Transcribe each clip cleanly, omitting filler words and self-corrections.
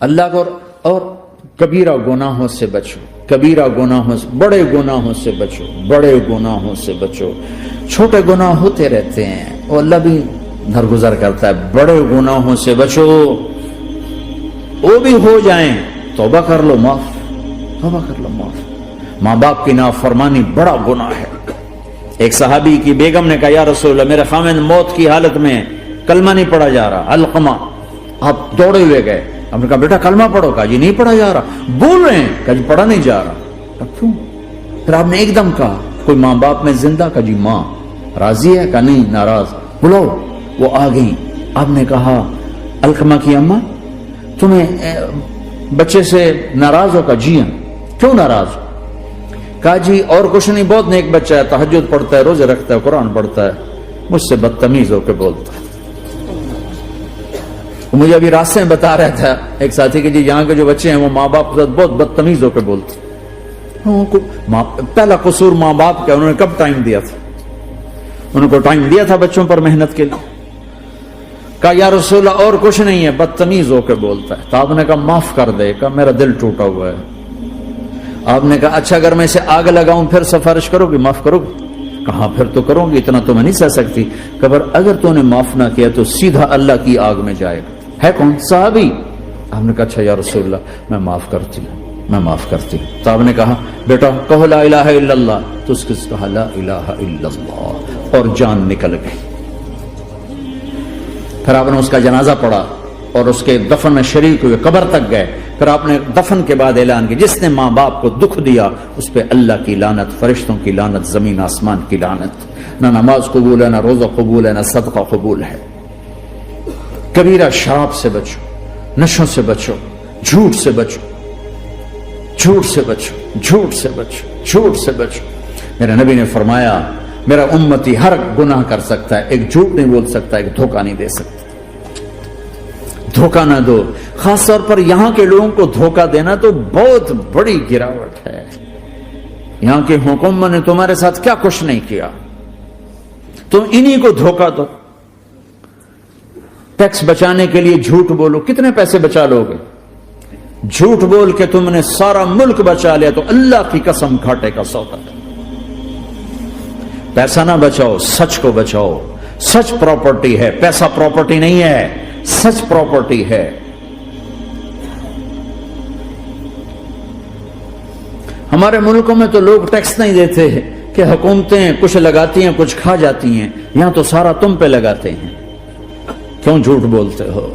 اللہ کو اور کبیرہ گناہوں سے بچو، کبیرہ گناہوں سے، بڑے گناہوں سے بچو، بڑے گناہوں سے بچو۔ چھوٹے گناہ ہوتے رہتے ہیں اور اللہ بھی درگزر کرتا ہے، بڑے گناہوں سے بچو، وہ بھی ہو جائیں توبہ کر لو معاف، توبہ کر لو معاف۔ ماں باپ کی نافرمانی بڑا گناہ ہے۔ ایک صحابی کی بیگم نے کہا یا رسول اللہ میرے خاوند موت کی حالت میں کلمہ نہیں پڑھا جا رہا، علقمہ۔ آپ دوڑے ہوئے گئے، ہم نے کہا بیٹا کلمہ پڑھو، کہا جی نہیں پڑھا جا رہا، بول رہے ہیں، کہا جی پڑھا نہیں جا رہا۔ کیوں؟ پھر آپ نے ایک دم کہا کوئی ماں باپ میں زندہ؟ کہا جی ماں۔ راضی ہے؟ کہا نہیں ناراض۔ بلاؤ۔ وہ آ گئی۔ آپ نے کہا علقمہ کی اماں تمہیں بچے سے ناراض ہو؟ کہا جی ہاں۔ کیوں ناراض ہو؟ کہا جی اور کچھ نہیں، بہت نیک بچہ ہے، تہجد پڑھتا ہے، روزے رکھتا ہے، قرآن پڑھتا ہے، مجھ سے بدتمیز ہو کے بولتا ہے۔ مجھے ابھی راستے میں بتا رہا تھا ایک ساتھی کہ جی یہاں کے جو بچے ہیں وہ ماں باپ کے ساتھ بہت بدتمیز ہو کے بولتے ہیں۔ پہلا قصور ماں باپ کا، انہوں نے کب ٹائم دیا تھا؟ انہوں کو ٹائم دیا تھا بچوں پر محنت کے لیے؟ کہا یا رسول اللہ اور کچھ نہیں ہے، بدتمیز ہو کے بولتا ہے۔ تو آپ نے کہا معاف کر دے۔ کہا میرا دل ٹوٹا ہوا ہے۔ آپ نے کہا اچھا اگر میں اسے آگ لگاؤں پھر سفارش کرو گی، معاف کرو گی؟ کہا پھر تو کروں گی، اتنا تو میں نہیں سہ سکتی۔ کہ اگر تو نے معاف نہ کیا تو سیدھا اللہ کی آگ میں جائے گا۔ ہے کون؟ صحابی۔ آپ نے کہا اچھا یا رسول اللہ میں معاف کرتی ہوں، میں معاف کرتی ہوں۔ تو آپ نے کہا بیٹا کہو لا الہ الا اللہ۔ تو اس کے کہا لا الہ الا اللہ اور جان نکل گئی۔ پھر آپ نے اس کا جنازہ پڑھا اور اس کے دفن میں شریک ہوئے، قبر تک گئے۔ پھر آپ نے دفن کے بعد اعلان کیا جس نے ماں باپ کو دکھ دیا اس پہ اللہ کی لعنت، فرشتوں کی لعنت، زمین آسمان کی لعنت۔ نہ نماز قبول ہے، نہ روزہ قبول ہے، نہ صدقہ قبول ہے۔ کبیرہ شراب سے بچو، نشوں سے بچو، جھوٹ سے بچو، جھوٹ سے بچو، جھوٹ سے بچو، جھوٹ سے بچو۔ میرے نبی نے فرمایا میرا امتی ہر گناہ کر سکتا ہے، ایک جھوٹ نہیں بول سکتا، ایک دھوکہ نہیں دے سکتا۔ دھوکہ نہ دو، خاص طور پر یہاں کے لوگوں کو دھوکہ دینا تو بہت بڑی گراوٹ ہے۔ یہاں کے حکومت نے تمہارے ساتھ کیا کچھ نہیں کیا، تم انہی کو دھوکہ دو۔ ٹیکس بچانے کے لیے جھوٹ بولو، کتنے پیسے بچا لو گے؟ جھوٹ بول کے تم نے سارا ملک بچا لیا تو اللہ کی قسم گھاٹے کا سودا ہے۔ پیسہ نہ بچاؤ، سچ کو بچاؤ۔ سچ پراپرٹی ہے، پیسہ پراپرٹی نہیں ہے، سچ پراپرٹی ہے۔ ہمارے ملکوں میں تو لوگ ٹیکس نہیں دیتے کہ حکومتیں کچھ لگاتی ہیں کچھ کھا جاتی ہیں، یہاں تو سارا تم پہ لگاتے ہیں۔ کیوں جھوٹ بولتے ہو؟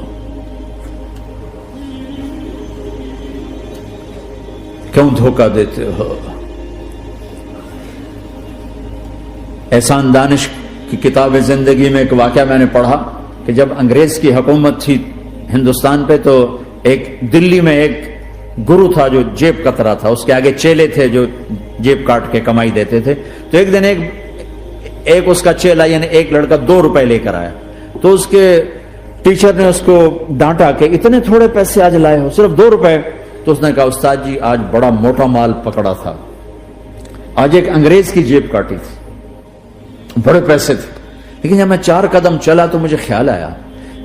کیوں دھوکہ دیتے ہو؟ احسان دانش کی کتاب زندگی میں ایک واقعہ میں نے پڑھا کہ جب انگریز کی حکومت تھی ہندوستان پہ تو ایک دلی میں ایک گرو تھا جو جیب کترا تھا، اس کے آگے چیلے تھے جو جیب کاٹ کے کمائی دیتے تھے۔ تو ایک دن ایک اس کا چیلا یعنی ایک لڑکا 2 روپے لے کر آیا، تو اس کے ٹیچر نے اس کو ڈانٹا کہ اتنے تھوڑے پیسے آج لائے ہو، صرف 2 روپے۔ تو اس نے کہا استاد جی آج بڑا موٹا مال پکڑا تھا، آج ایک انگریز کی جیب کاٹی تھی، بڑے پیسے تھے۔ لیکن جب میں 4 قدم چلا تو مجھے خیال آیا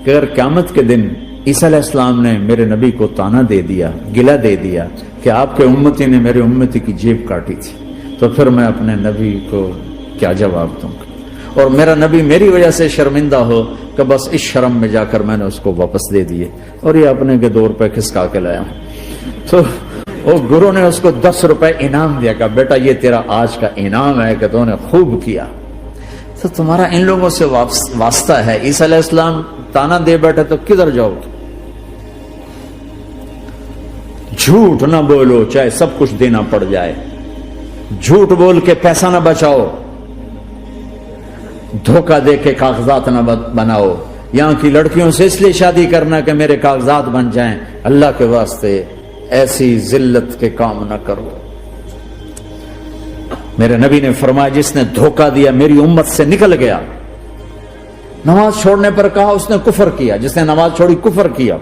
کہ اگر قیامت کے دن عیسیٰ علیہ السلام نے میرے نبی کو تانا دے دیا، گلہ دے دیا کہ آپ کے امتی نے میرے امتی کی جیب کاٹی تھی، تو پھر میں اپنے نبی کو کیا جواب دوں گا؟ اور میرا نبی میری وجہ سے شرمندہ ہو کہ بس اس شرم میں جا کر میں نے اس کو واپس دے دیے اور یہ اپنے کے 2 روپے کھسکا کے لایا۔ تو وہ گرو نے اس کو 10 روپے انعام دیا کہ بیٹا یہ تیرا آج کا انعام ہے کہ تو نے خوب کیا۔ تو تمہارا ان لوگوں سے واسطہ ہے، عیسیٰ علیہ السلام تانا دے بیٹھے تو کدھر جاؤ؟ جھوٹ نہ بولو چاہے سب کچھ دینا پڑ جائے، جھوٹ بول کے پیسہ نہ بچاؤ، دھوکہ دے کے کاغذات نہ بناؤ۔ یہاں کی لڑکیوں سے اس لیے شادی کرنا کہ میرے کاغذات بن جائیں، اللہ کے واسطے ایسی ذلت کے کام نہ کرو۔ میرے نبی نے فرمایا جس نے دھوکہ دیا میری امت سے نکل گیا۔ نماز چھوڑنے پر کہا اس نے کفر کیا، جس نے نماز چھوڑی کفر کیا،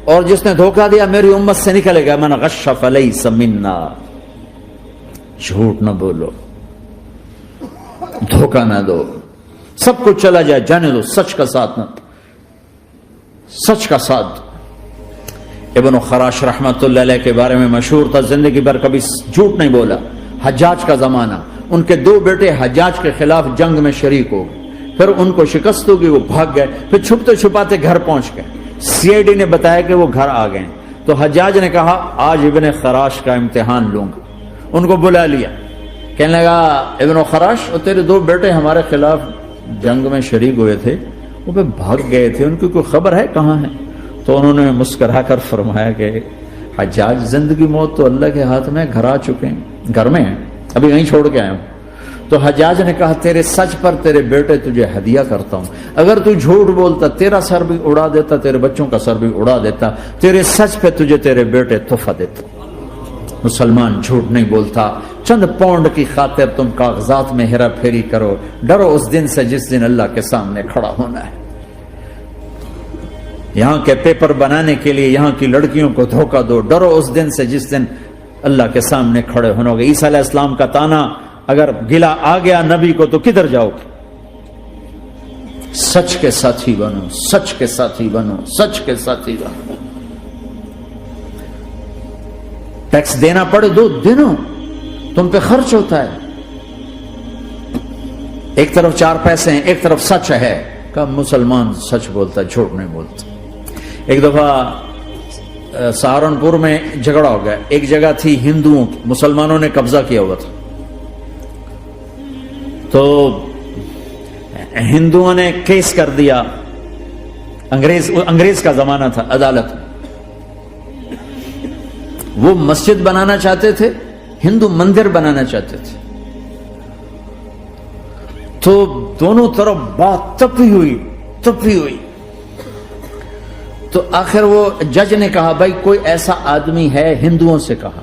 اور جس نے دھوکہ دیا میری امت سے نکل گیا۔ من غش فلیس منا۔ جھوٹ نہ بولو، دھوکہ نہ دو، سب کچھ چلا جائے جانے دو، سچ کا ساتھ نہ، سچ کا ساتھ۔ ابن خراش رحمت اللہ علیہ کے بارے میں مشہور تھا، زندگی بھر کبھی جھوٹ نہیں بولا۔ حجاج کا زمانہ، ان کے 2 بیٹے حجاج کے خلاف جنگ میں شریک ہو گئے، پھر ان کو شکست ہوگی، وہ بھاگ گئے، پھر چھپتے چھپاتے گھر پہنچ گئے۔ سی آئی ڈی نے بتایا کہ وہ گھر آ گئے، تو حجاج نے کہا آج ابن خراش کا امتحان لوں گا۔ ان کو بلا لیا، کہنے لگا ابن خراش، وہ تیرے 2 بیٹے ہمارے خلاف جنگ میں شریک ہوئے تھے، وہ پہ بھاگ گئے تھے، ان کی کوئی خبر ہے کہاں ہے؟ تو انہوں نے مسکرا کر فرمایا کہ حجاج، زندگی موت تو اللہ کے ہاتھ میں، گھر آ چکے ہیں، گھر میں ہیں، ابھی یہیں چھوڑ کے آیا ہوں۔ تو حجاج نے کہا تیرے سچ پر تیرے بیٹے تجھے ہدیہ کرتا ہوں، اگر تو جھوٹ بولتا تیرا سر بھی اڑا دیتا، تیرے بچوں کا سر بھی اڑا دیتا، تیرے سچ پہ تجھے تیرے بیٹے تحفہ دیتا۔ مسلمان جھوٹ نہیں بولتا، چند پاؤنڈ کی خاطر تم کاغذات میں ہیرا پھیری کرو، ڈرو اس دن سے جس دن اللہ کے سامنے کھڑا ہونا ہے۔ یہاں کے پیپر بنانے کے لیے یہاں کی لڑکیوں کو دھوکہ دو، ڈرو اس دن سے جس دن اللہ کے سامنے کھڑے ہونا ہوگا۔ عیسیٰ علیہ السلام کا تانا اگر گلا آ گیا نبی کو تو کدھر جاؤ گے؟ سچ کے ساتھی بنو، سچ کے ساتھی بنو، سچ کے ساتھی بنو۔ ٹیکس دینا پڑے دو، دنو، تم پہ خرچ ہوتا ہے۔ ایک طرف 4 پیسے ہیں، ایک طرف سچ ہے، کہ مسلمان سچ بولتا، جھوٹ نہیں بولتا۔ ایک دفعہ سہارنپور میں جھگڑا ہو گیا، ایک جگہ تھی ہندوؤں کی، مسلمانوں نے قبضہ کیا ہوا تھا، تو ہندوؤں نے کیس کر دیا، انگریز کا زمانہ تھا، عدالت میں۔ وہ مسجد بنانا چاہتے تھے، ہندو مندر بنانا چاہتے تھے، تو دونوں طرف بات تپی ہوئی۔ تو آخر وہ جج نے کہا بھائی کوئی ایسا آدمی ہے، ہندوؤں سے کہا،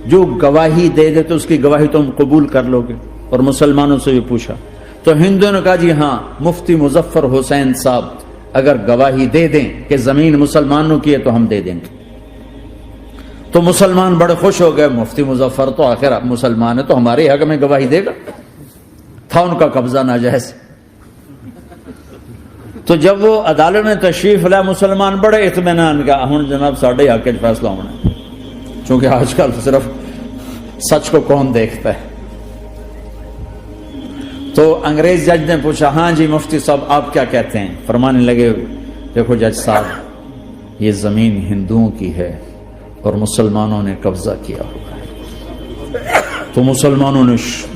جو گواہی دے دے تو اس کی گواہی تم قبول کر لو گے؟ اور مسلمانوں سے بھی پوچھا، تو ہندوؤں نے کہا جی ہاں، مفتی مظفر حسین صاحب اگر گواہی دے دیں کہ زمین مسلمانوں کی ہے تو ہم دے دیں گے۔ تو مسلمان بڑے خوش ہو گئے، مفتی مظفر تو آخر مسلمان ہے تو ہمارے حق میں گواہی دے گا، تھا ان کا قبضہ ناجائز۔ تو جب وہ عدالت میں تشریف لائے، مسلمان بڑے اطمینان کا، ہن جناب ساڈے حق وچ فیصلہ ہونا ہے، چونکہ آج کل صرف سچ کو کون دیکھتا ہے۔ تو انگریز جج نے پوچھا ہاں جی مفتی صاحب آپ کیا کہتے ہیں؟ فرمانے لگے دیکھو جج صاحب، یہ زمین ہندوؤں کی ہے اور مسلمانوں نے قبضہ کیا ہوا ہے۔ تو مسلمانوں نے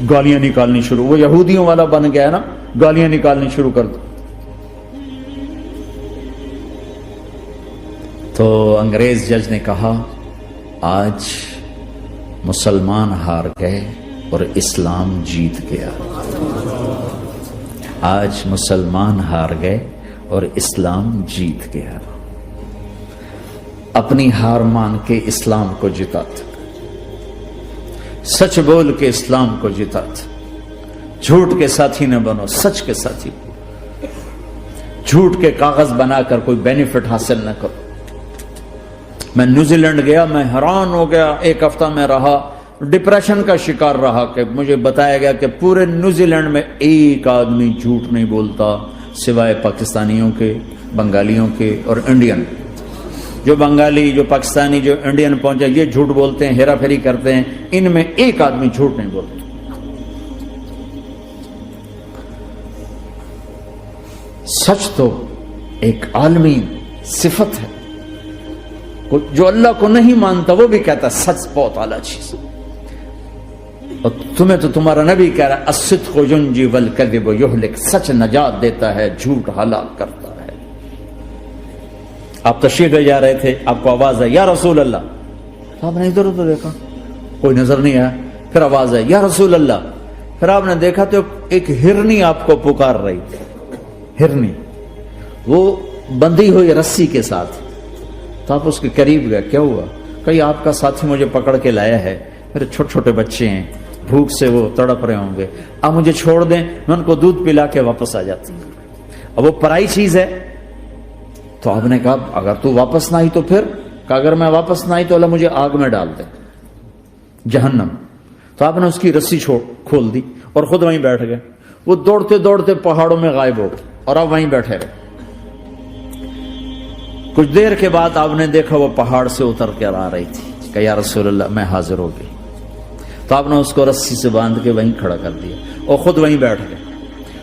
گالیاں نکالنی شروع، وہ یہودیوں والا بن گیا نا، گالیاں نکالنی شروع کر دی۔ تو انگریز جج نے کہا آج مسلمان ہار گئے اور اسلام جیت گیا، آج مسلمان ہار گئے اور اسلام جیت گیا۔ اپنی ہار مان کے اسلام کو جتاتا، سچ بول کے اسلام کو جتاتا، جھوٹ کے ساتھی نہ بنو، سچ کے ساتھی، جھوٹ کے کاغذ بنا کر کوئی بینیفٹ حاصل نہ کرو۔ میں نیوزی لینڈ گیا، میں حیران ہو گیا، 1 ہفتہ میں رہا، ڈپریشن کا شکار رہا کہ مجھے بتایا گیا کہ پورے نیوزی لینڈ میں ایک آدمی جھوٹ نہیں بولتا سوائے پاکستانیوں کے، بنگالیوں کے اور انڈین۔ جو بنگالی، جو پاکستانی، جو انڈین پہنچے یہ جھوٹ بولتے ہیں، ہیرا پھیری کرتے ہیں، ان میں ایک آدمی جھوٹ نہیں بولتا۔ سچ تو ایک عالمی صفت ہے، جو اللہ کو نہیں مانتا وہ بھی کہتا ہے سچ بہت اعلیٰ چیز، اور تمہیں تو تمہارا نبی کہہ رہا ہے الصدق ینجی والکذب یہلک، سچ نجات دیتا ہے، جھوٹ ہلاک کرتا ہے۔ آپ تشریف لے جا رہے تھے، آپ کو آواز ہے یا رسول اللہ، آپ نے ادھر ادھر دیکھا، کوئی نظر نہیں آیا، پھر آواز ہے یا رسول اللہ، پھر آپ نے دیکھا تو ایک ہرنی آپ کو پکار رہی تھی، ہرنی، وہ بندھی ہوئی رسی کے ساتھ۔ تو آپ اس کے قریب گئے، کیا ہوا؟ کہیں آپ کا ساتھی مجھے پکڑ کے لایا ہے، میرے چھوٹے چھوٹے بچے ہیں، بھوک سے وہ تڑپ رہے ہوں گے، آپ مجھے چھوڑ دیں، میں ان کو دودھ پلا کے واپس آ جاتی ہوں۔ اب وہ پرائی چیز ہے، تو آپ نے کہا اگر تو واپس نہ آئی تو پھر، کہ اگر میں واپس نہ آئی تو اللہ مجھے آگ میں ڈال دے، جہنم۔ تو آپ نے اس کی رسی کھول دی اور خود وہیں بیٹھ گئے۔ وہ دوڑتے دوڑتے پہاڑوں میں غائب ہو گئے اور آپ وہیں بیٹھے رہے۔ کچھ دیر کے بعد آپ نے دیکھا وہ پہاڑ سے اتر کر آ رہی تھی کہ یا رسول اللہ میں حاضر ہو گئی. تو آپ نے اس کو رسی سے باندھ کے وہیں کھڑا کر دیا اور خود وہیں بیٹھ گئے.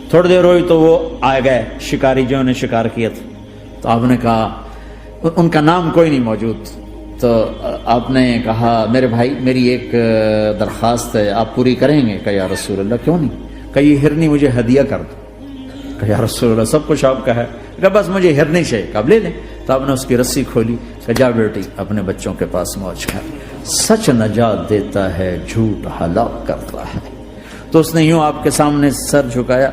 تھوڑی دیر ہوئی تو وہ آ گئے شکاری جو نے شکار کیا تھا. تو آپ نے کہا, ان کا نام کوئی نہیں موجود, تو آپ نے کہا میرے بھائی میری ایک درخواست ہے, آپ پوری کریں گے؟ کہ یا رسول اللہ کیوں نہیں, کہ یہ ہرنی مجھے ہدیہ کر دو. کہ یا رسول اللہ سب کچھ آپ کا ہے, کہ بس مجھے ہرنی چاہیے. کہ اب لے لیں. تو آپ نے اس کی رسی کھولی کہ جا بیٹی اپنے بچوں کے پاس موج کر. سچ نجات دیتا ہے, جھوٹ ہلاک کرتا ہے. تو اس نے یوں آپ کے سامنے سر جھکایا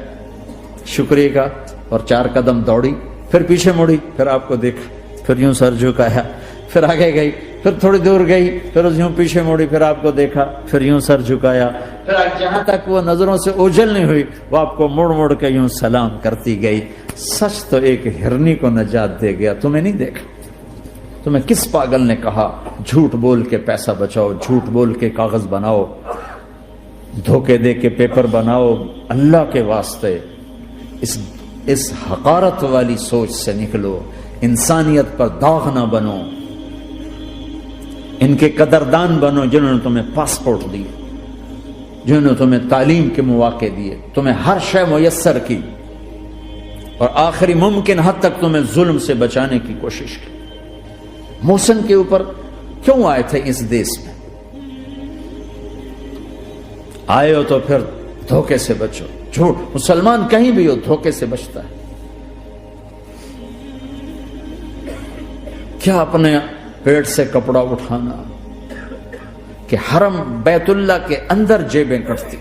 شکریہ کا اور 4 قدم دوڑی, پھر پیچھے مڑی, پھر آپ کو دیکھا, پھر یوں سر جھکایا, پھر آگے گئی, پھر تھوڑی دور گئی, پھر یوں پیچھے مڑی, پھر آپ کو دیکھا, پھر یوں سر جھکایا, پھر جہاں تک وہ نظروں سے اوجھل نہیں ہوئی وہ آپ کو مڑ مڑ کے یوں سلام کرتی گئی. سچ تو ایک ہرنی کو نجات دے گیا, تمہیں نہیں دیکھا. تمہیں کس پاگل نے کہا جھوٹ بول کے پیسہ بچاؤ, جھوٹ بول کے کاغذ بناؤ, دھوکے دے کے پیپر بناؤ؟ اللہ کے واسطے اس حقارت والی سوچ سے نکلو, انسانیت پر داغ نہ بنو, ان کے قدردان بنو جنہوں نے تمہیں پاسپورٹ دیے, جنہوں نے تمہیں تعلیم کے مواقع دیے, تمہیں ہر شے میسر کی, اور آخری ممکن حد تک تمہیں ظلم سے بچانے کی کوشش کی. محسن کے اوپر کیوں آئے تھے اس دیس میں؟ آئے ہو تو پھر دھوکے سے بچو. جھوٹ, مسلمان کہیں بھی ہو دھوکے سے بچتا ہے. کیا اپنے پیٹ سے کپڑا اٹھانا کہ حرم بیت اللہ کے اندر جیبیں کٹتی,